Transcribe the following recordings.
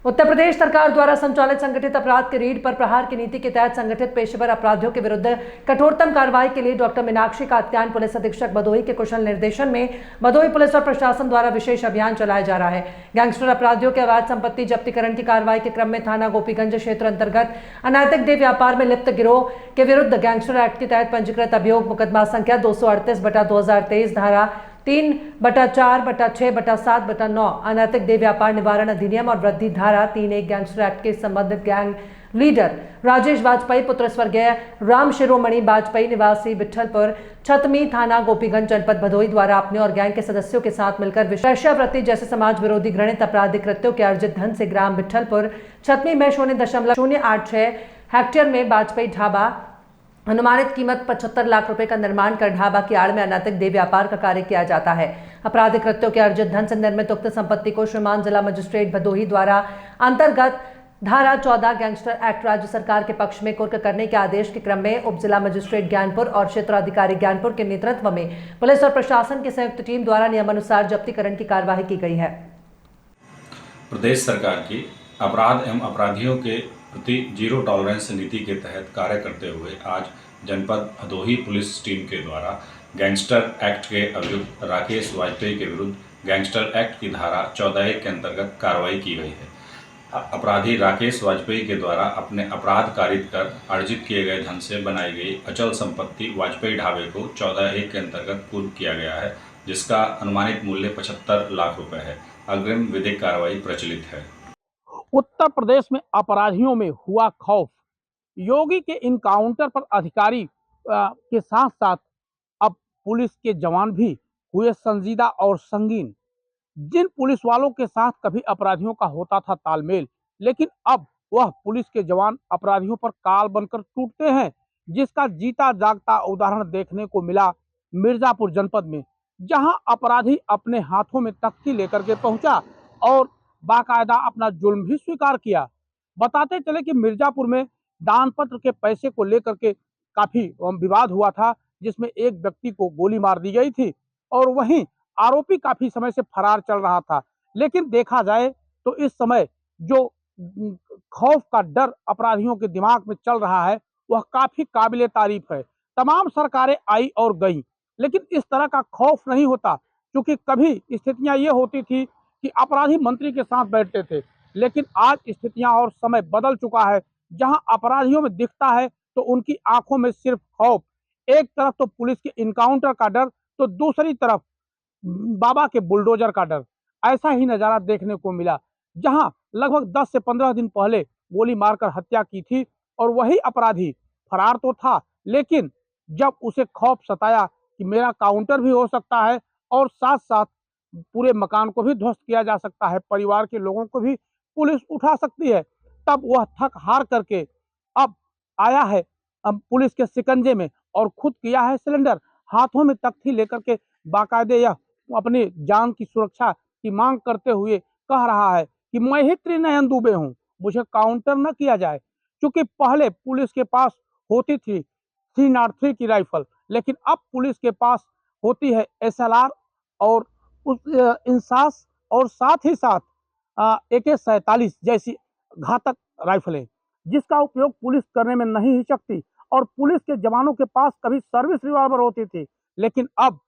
उत्तर प्रदेश सरकार द्वारा संचालित संगठित अपराध के रीढ़ पर प्रहार की नीति के तहत संगठित पेशेवर अपराधियों के विरुद्ध कठोरतम कार्रवाई के लिए डॉक्टर मीनाक्षी कात्यायन पुलिस अधीक्षक भदोही के कुशल निर्देशन में भदोही पुलिस और प्रशासन द्वारा विशेष अभियान चलाया जा रहा है। गैंगस्टर अपराधियों के अवैध संपत्ति जब्तीकरण की कार्रवाई के क्रम में थाना गोपीगंज क्षेत्र अंतर्गत अनैतिक देह व्यापार में लिप्त गिरोह के विरुद्ध गैंगस्टर एक्ट के तहत पंजीकृत अभियोग मुकदमा संख्या 238/2023 धारा 3/4/6/7/9 अनैतिक देह व्यापार निवारण अधिनियम और वृद्धि धारा 3(1) गैंगस्टर एक्ट के संबंधित गैंग लीडर राजेश वाजपेयी पुत्र स्वर्गीय राम शिरोमणि वाजपेयी निवासी विठलपुर छतमी थाना गोपीगंज जनपद भदोही द्वारा अपने और गैंग के सदस्यों के साथ मिलकर वेश्यावृत्ति जैसे समाज विरोधी घृणित आपराधिक कृत्यों के अर्जित धन से ग्राम विठलपुर छतमी में 0.086 हेक्टेयर में वाजपेयी ढाबा अनुमानित कीमत 75 लाख रुपए का निर्माण कर ढाबा की आड़ में अनैतिक देह व्यापार का कार्य किया जाता है। आपराधिक कृत्यों के अर्जित धन से निर्मित उक्त संपत्ति को श्रीमान जिला मजिस्ट्रेट भदोही द्वारा अंतर्गत धारा 14 गैंगस्टर एक्ट राज्य सरकार के पक्ष में कुर्क करने के आदेश के क्रम में उप जिला मजिस्ट्रेट ज्ञानपुर और क्षेत्राधिकारी ज्ञानपुर के नेतृत्व में पुलिस और प्रशासन की संयुक्त टीम द्वारा नियमानुसार जब्तीकरण की कार्यवाही की गई है। प्रदेश सरकार की अपराध एवं अपराधियों के प्रति जीरो टॉलरेंस नीति के तहत कार्य करते हुए आज जनपद भदोही पुलिस टीम के द्वारा गैंगस्टर एक्ट के अभियुक्त राकेश वाजपेयी के विरुद्ध गैंगस्टर एक्ट की धारा 14(1) के अंतर्गत कार्रवाई की गई है। अपराधी राकेश वाजपेयी के द्वारा अपने अपराध कारित कर अर्जित किए गए धन से बनाई गई अचल संपत्ति वाजपेयी ढाबे को 14(1) के अंतर्गत कुर्क किया गया है, जिसका अनुमानित मूल्य 75 लाख रुपए है। अग्रिम विधिक कार्रवाई प्रचलित है। उत्तर प्रदेश में अपराधियों में हुआ खौफ। योगी के इनकाउंटर पर अधिकारी के साथ साथ अब पुलिस के जवान भी हुए संजीदा और संगीन। जिन पुलिस वालों के साथ कभी अपराधियों का होता था तालमेल, लेकिन अब वह पुलिस के जवान अपराधियों पर काल बनकर टूटते हैं, जिसका जीता जागता उदाहरण देखने को मिला मिर्जापुर जनपद में, जहां अपराधी अपने हाथों में तख्ती लेकर के पहुंचा और बाकायदा अपना जुल्म भी स्वीकार किया। बताते चले कि मिर्जापुर में दान पत्र के पैसे को लेकर के काफी विवाद हुआ था, जिसमें एक व्यक्ति को गोली मार दी गई थी और वहीं आरोपी काफी समय से फरार चल रहा था। लेकिन देखा जाए तो इस समय जो खौफ का डर अपराधियों के दिमाग में चल रहा है वह काफी काबिले तारीफ है। तमाम सरकारें आई और गई, लेकिन इस तरह का खौफ नहीं होता, क्योंकि कभी स्थितियां ये होती थी कि अपराधी मंत्री के साथ बैठते थे, लेकिन आज स्थितियां और समय बदल चुका है, जहां अपराधियों में दिखता है तो उनकी आंखों में सिर्फ खौफ। एक तरफ तो पुलिस के इनकाउंटर का डर, तो दूसरी तरफ बाबा के बुलडोजर का डर। ऐसा ही नजारा देखने को मिला, जहां लगभग 10 से 15 दिन पहले गोली मारकर हत्या की थी और वही अपराधी फरार तो था, लेकिन जब उसे खौफ सताया कि मेरा काउंटर भी हो सकता है और साथ साथ पूरे मकान को भी ध्वस्त किया जा सकता है, परिवार के लोगों को भी पुलिस उठा सकती है, तब वह थक हार करके अब आया है पुलिस के शिकंजे में और खुद किया है सिलेंडर। हाथों में तख्ती लेकर के बाकायदे यह अपनी जान की सुरक्षा की मांग करते हुए कह रहा है कि मैं ही त्रिनयन दुबे हूं, मुझे काउंटर न किया जाए। क्योंकि पहले पुलिस के पास होती थी 303 की राइफल, लेकिन अब पुलिस के पास होती है SLR और उस इंसास और साथ ही साथ AK-47 जैसी घातक राइफलें, जिसका उपयोग पुलिस करने में नहीं हिचकती। और पुलिस के जवानों के पास कभी सर्विस रिवॉल्वर होती थी, लेकिन अब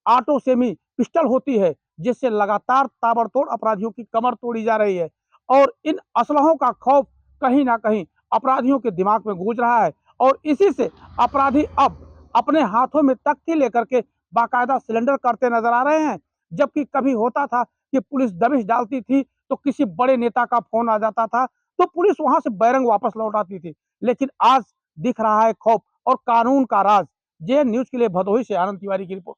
ऑटो सेमी पिस्टल होती है, जिससे लगातार ताबड़तोड़ अपराधियों की कमर तोड़ी जा रही है। और इन असलहों का खौफ कहीं ना कहीं अपराधियों के दिमाग में गूंज रहा है और इसी से अपराधी अब अपने हाथों में तख्ती लेकर के बाकायदा सिलेंडर करते नजर आ रहे हैं। जबकि कभी होता था कि पुलिस दबिश डालती थी तो किसी बड़े नेता का फोन आ जाता था तो पुलिस वहां से बैरंग वापस लौट आती थी, लेकिन आज दिख रहा है खौफ और कानून का राज। जे न्यूज के लिए भदोही से आनंद तिवारी की रिपोर्ट।